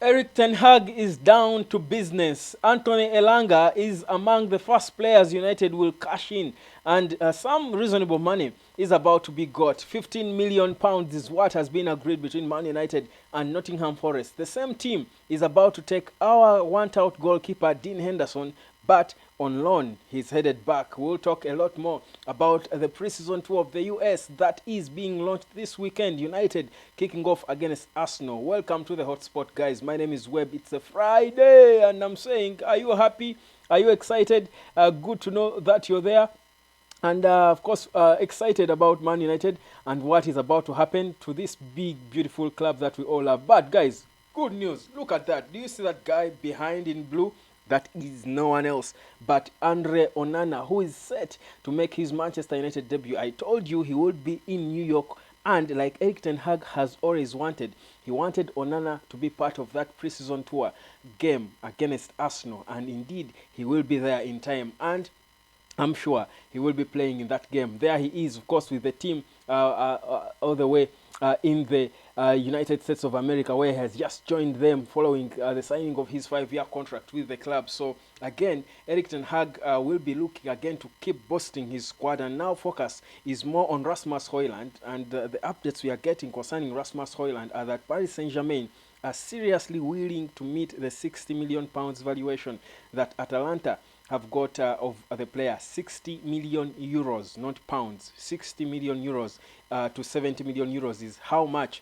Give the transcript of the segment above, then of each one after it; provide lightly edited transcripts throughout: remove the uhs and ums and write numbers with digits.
Eric Ten Hag is down to business. Anthony Elanga is among the first players United will cash in, and some reasonable money is about to be got. 15 million pounds is what has been agreed between Man United and Nottingham Forest. The same team is about to take our want-out goalkeeper Dean Henderson, but on loan. He's headed back. We'll talk a lot more about the preseason tour of the US that is being launched this weekend. United kicking off against Arsenal. Welcome to the hotspot, guys. My name is Webb. It's a Friday, and I'm saying, are you happy? Are you excited? Good to know that you're there. And of course, excited about Man United and what is about to happen to this big, beautiful club that we all love. But, guys, good news. Look at that. Do you see that guy behind in blue? That is no one else but Andre Onana, who is set to make his Manchester United debut. I told you he would be in New York, and like Erik ten Hag has always wanted, he wanted Onana to be part of that preseason tour game against Arsenal, and indeed he will be there in time, and I'm sure he will be playing in that game. There he is, of course, with the team all the way in the United States of America, where he has just joined them following the signing of his 5-year contract with the club. So again, Erik ten Hag will be looking again to keep boosting his squad, and now focus is more on Rasmus Højlund. And the updates we are getting concerning Rasmus Højlund are that Paris Saint-Germain are seriously willing to meet the 60 million pounds valuation that Atalanta have got of the player. 60 million euros, not pounds. 60 million euros to 70 million euros is how much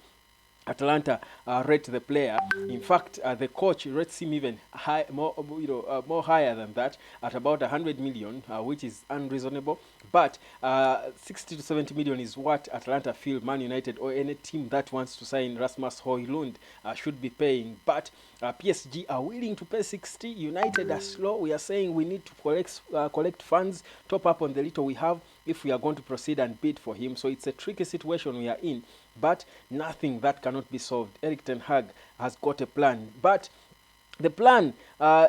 Atalanta rate the player. In fact, the coach rates him even high, more higher than that, at about 100 million, which is unreasonable. But 60 to 70 million is what Atalanta feel Man United or any team that wants to sign Rasmus Højlund should be paying. But PSG are willing to pay 60. United are slow. We are saying we need to collect funds, top up on the little we have if we are going to proceed and bid for him. So it's a tricky situation we are in, but nothing that cannot be solved. Erik ten Hag has got a plan, but the plan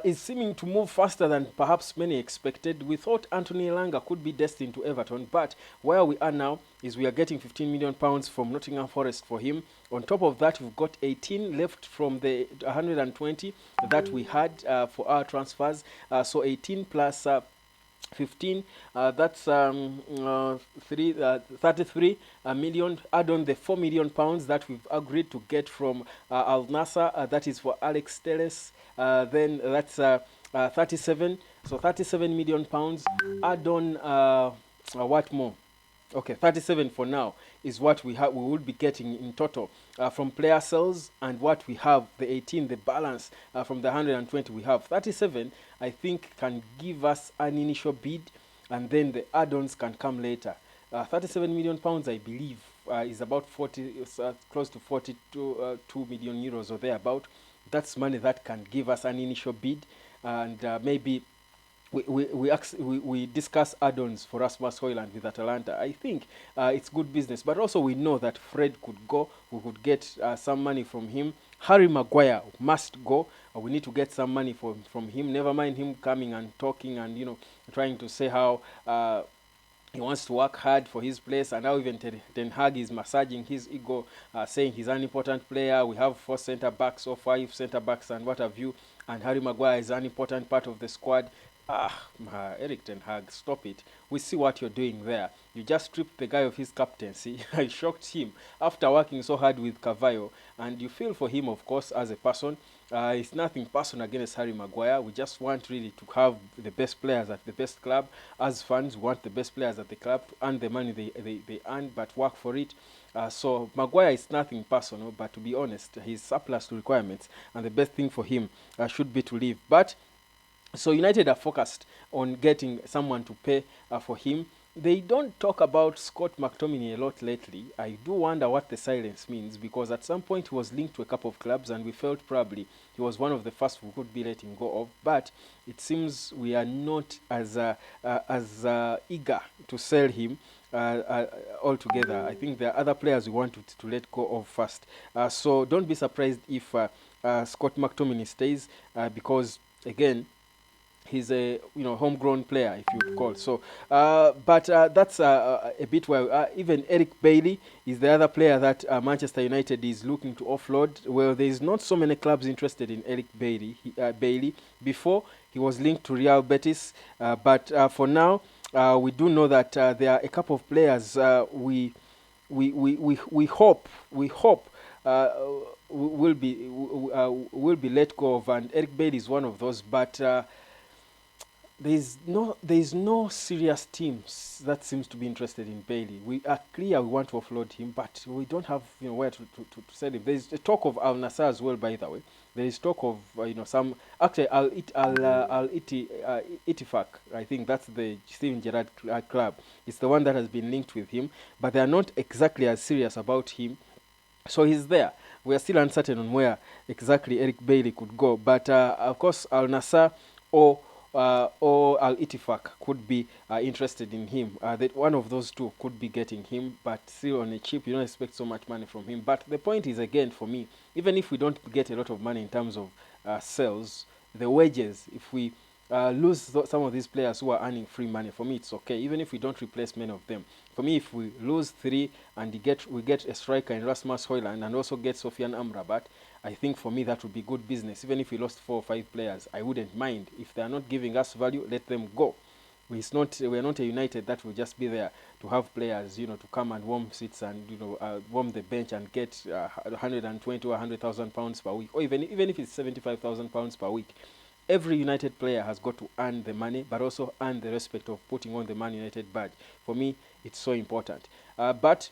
is seeming to move faster than perhaps many expected. We thought Anthony ELANGA could be destined to Everton, but where we are now is we are getting 15 million pounds from Nottingham Forest for him. On top of that, we've got 18 left from the 120 that we had for our transfers. So 18 plus 15, that's 33 million. Add on the 4 million pounds that we've agreed to get from Al Nassr, that is for Alex Telles. Then that's 37, so 37 million pounds. Add on what more? Okay, 37 for now is what we will be getting in total from player sales, and what we have, the 18, the balance from the 120 we have. 37, I think, can give us an initial bid, and then the add-ons can come later. 37 million pounds, I believe, is about 40, close to 42 2 million euros or thereabout. That's money that can give us an initial bid, and maybe we discuss add-ons for Rasmus Højlund with Atalanta. I think it's good business, but also we know that Fred could go. We could get some money from him. Harry Maguire must go. We need to get some money from him. Never mind him coming and talking and trying to say how he wants to work hard for his place, and now even Ten Hag is massaging his ego, saying he's an important player. We have 4 centre backs or 5 centre backs and what have you, and Harry Maguire is an important part of the squad. Erik ten Hag, stop it. We see what you're doing there. You just stripped the guy of his captaincy. I shocked him after working so hard with Carvalho, and you feel for him, of course, as a person. It's nothing personal against Harry Maguire. We just want really to have the best players at the best club. As fans, we want the best players at the club to earn the money they earn, but work for it. So Maguire is nothing personal, but to be honest, he's surplus to requirements, and the best thing for him should be to leave. But so United are focused on getting someone to pay for him. They don't talk about Scott McTominay a lot lately. I do wonder what the silence means, because at some point he was linked to a couple of clubs, and we felt probably he was one of the first we could be letting go of. But it seems we are not as eager to sell him altogether. I think there are other players we want to let go of first. So don't be surprised if Scott McTominay stays, because again, he's a homegrown player, if you would call. So, but that's a bit where even Eric Bailly is the other player that Manchester United is looking to offload. Well, there is not so many clubs interested in Eric Bailly. Bailey before he was linked to Real Betis, but for now we do know that there are a couple of players we hope uh, will be let go of, and Eric Bailly is one of those, but. There is no serious teams that seems to be interested in Bailey. We are clear we want to offload him, but we don't have where to sell him. There is a talk of Al Nassr as well, by the way. There is talk of some actually Itifak. I think that's the Steven Gerrard club. It's the one that has been linked with him, but they are not exactly as serious about him. So he's there. We are still uncertain on where exactly Eric Bailly could go, but of course Al Nassr or Al Itifak could be interested in him. That one of those two could be getting him, but still on a cheap. You don't expect so much money from him. But the point is, again, for me, even if we don't get a lot of money in terms of sales, the wages, if we lose some of these players who are earning free money, for me it's okay. Even if we don't replace many of them, for me, if we lose three and we get a striker in Rasmus Højlund and also get Sofian Amrabat, I think for me that would be good business. Even if we lost 4 or 5 players, I wouldn't mind. If they are not giving us value, let them go. We are not a United that will just be there to have players, to come and warm seats and warm the bench and get 120 or 100,000 pounds per week, or even if it's 75,000 pounds per week. Every United player has got to earn the money, but also earn the respect of putting on the Man United badge. For me, it's so important. But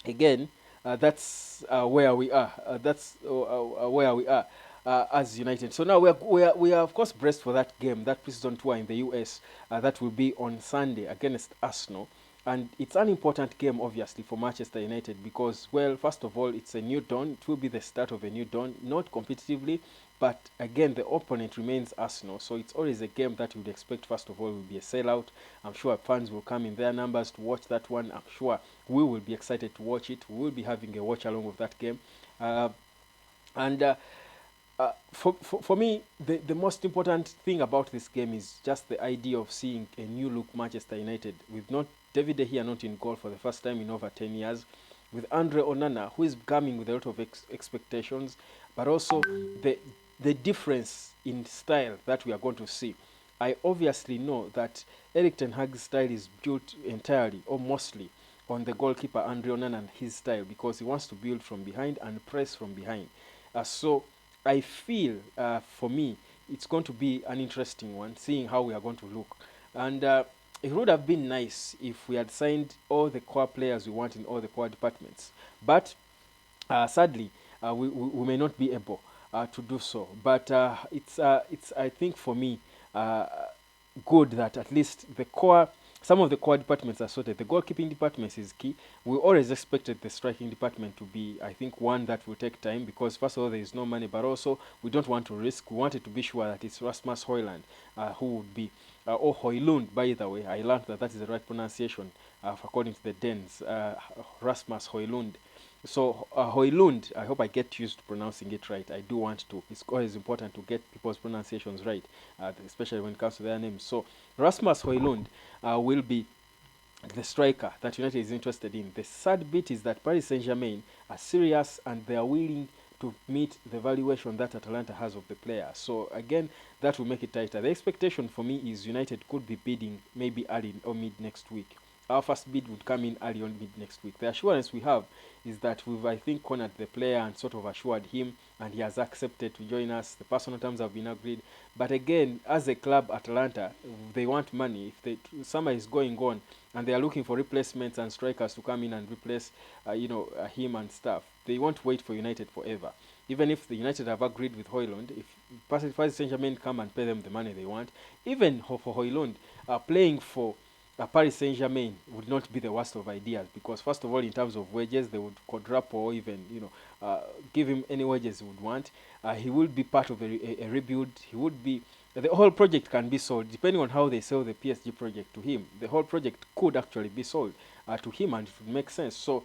again, that's where we are. That's where we are as United. So now we are of course braced for that game, that pre-season tour in the US. That will be on Sunday against Arsenal. And it's an important game, obviously, for Manchester United because, well, first of all, it's a new dawn. It will be the start of a new dawn, not competitively, but again, the opponent remains Arsenal. So it's always a game that you would expect, first of all, will be a sellout. I'm sure fans will come in their numbers to watch that one. I'm sure we will be excited to watch it. We will be having a watch along with that game. And for me, the most important thing about this game is just the idea of seeing a new look Manchester United with not David De Gea not in goal for the first time in over 10 years, with Andre Onana, who is coming with a lot of expectations, but also the difference in style that we are going to see. I obviously know that Eric Ten Hag's style is built entirely or mostly on the goalkeeper Andre Onana and his style because he wants to build from behind and press from behind. So I feel for me it's going to be an interesting one, seeing how we are going to look. And it would have been nice if we had signed all the core players we want in all the core departments. But sadly, we may not be able to do so. But it's I think for me good that at least some of the core departments are sorted. The goalkeeping department is key. We always expected the striking department to be, I think, one that will take time because first of all there is no money, but also we don't want to risk. We wanted to be sure that it's Rasmus Højlund who would be, or Højlund, by the way. I learned that is the right pronunciation according to the Danes. Rasmus Højlund. So Højlund, I hope I get used to pronouncing it right. I do want to. It's always important to get people's pronunciations right, especially when it comes to their names. So Rasmus Højlund will be the striker that United is interested in. The sad bit is that Paris Saint-Germain are serious and they are willing to meet the valuation that Atalanta has of the player. So again, that will make it tighter. The expectation for me is United could be bidding maybe early or mid next week. Our first bid would come in early on mid next week. The assurance we have is that we've, I think, cornered the player and sort of assured him, and he has accepted to join us. The personal terms have been agreed. But again, as a club, Atalanta, they want money. If summer is going on and they are looking for replacements and strikers to come in and replace, him and stuff, they won't wait for United forever. Even if the United have agreed with Højlund, if Paris Saint-Germain come and pay them the money they want, even for Højlund, playing for Paris Saint-Germain would not be the worst of ideas because, first of all, in terms of wages, they would quadruple or even, give him any wages he would want. He will be part of a rebuild. He would be. The whole project can be sold depending on how they sell the PSG project to him. The whole project could actually be sold to him, and it would make sense. So,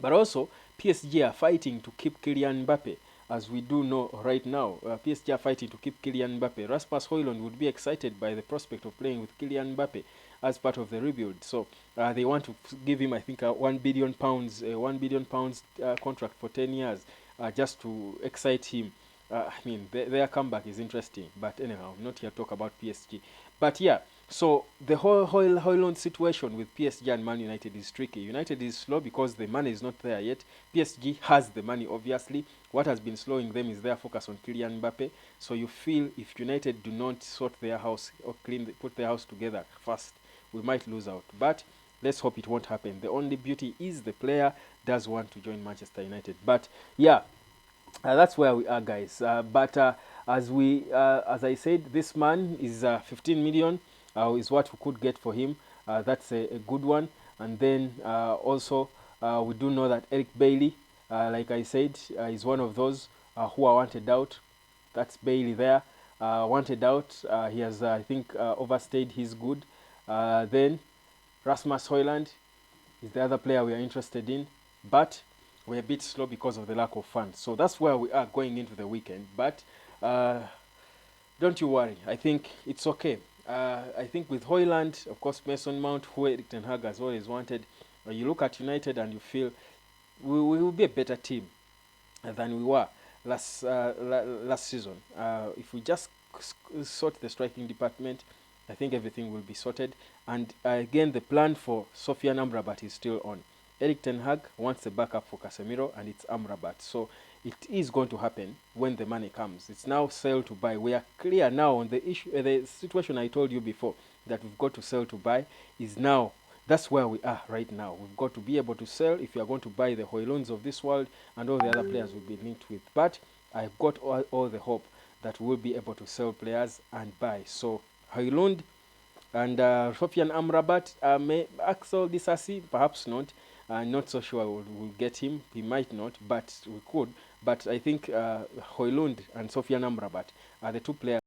but also PSG are fighting to keep Kylian Mbappe. as we do know right now, PSG are fighting to keep Kylian Mbappe. Rasmus Højlund would be excited by the prospect of playing with Kylian Mbappe as part of the rebuild. So they want to give him, I think, a £1 billion, £1 billion contract for 10 years, just to excite him. I mean, their comeback is interesting. But anyhow, I'm not here to talk about PSG. But yeah, so the whole Højlund situation with PSG and Man United is tricky. United is slow because the money is not there yet. PSG has the money, obviously. What has been slowing them is their focus on Kylian Mbappe. So you feel if United do not sort their house or put their house together fast, we might lose out. But let's hope it won't happen. The only beauty is the player does want to join Manchester United. But yeah, that's where we are, guys. But as I said, this man is 15 million is what we could get for him. That's a good one. And then also we do know that Eric Bailly, like I said, is one of those who are wanted out. That's Bailey there, wanted out. He has, I think, overstayed his good. Then Rasmus Højlund is the other player we are interested in, but we're a bit slow because of the lack of funds. So that's where we are going into the weekend. But don't you worry. I think it's okay. I think with Højlund, of course, Mason Mount, who Erik ten Hag has always wanted, you look at United and you feel we will be a better team than we were last season. If we just sort the striking department, I think everything will be sorted. And again, the plan for Sofian Amrabat is still on. Erik ten Hag wants a backup for Casemiro, and it's Amrabat. So it is going to happen when the money comes. It's now sell to buy. We are clear now on the issue, the situation I told you before that we've got to sell to buy is now. That's where we are right now. We've got to be able to sell if you are going to buy the Højlunds of this world and all the other players will be linked with. But I've got all the hope that we'll be able to sell players and buy. So Højlund and Sofian Amrabat, Axel Disasi, perhaps not. Not so sure we'll get him. He might not, but we could. But I think Højlund and Sofian Amrabat are the two players.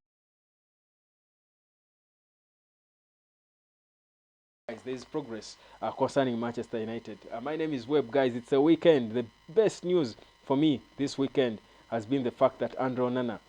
There is progress concerning Manchester United. My name is Webb, guys. It's a weekend. The best news for me this weekend has been the fact that Onana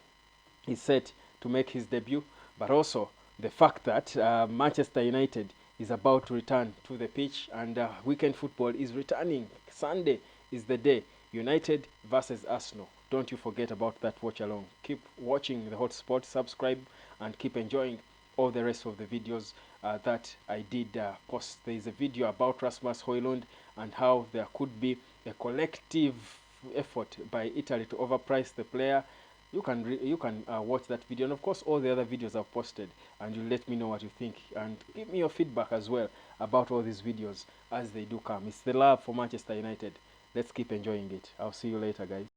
is set to make his debut, but also the fact that Manchester United is about to return to the pitch, and weekend football is returning. Sunday is the day. United versus Arsenal. Don't you forget about that watch along. Keep watching the hotspot, subscribe, and keep enjoying all the rest of the videos that I did post. There is a video about Rasmus Højlund and how there could be a collective effort by Italy to overprice the player. You can watch that video, and of course all the other videos I've posted, and you let me know what you think and give me your feedback as well about all these videos as they do come. It's the love for Manchester United. Let's keep enjoying it. I'll see you later, guys.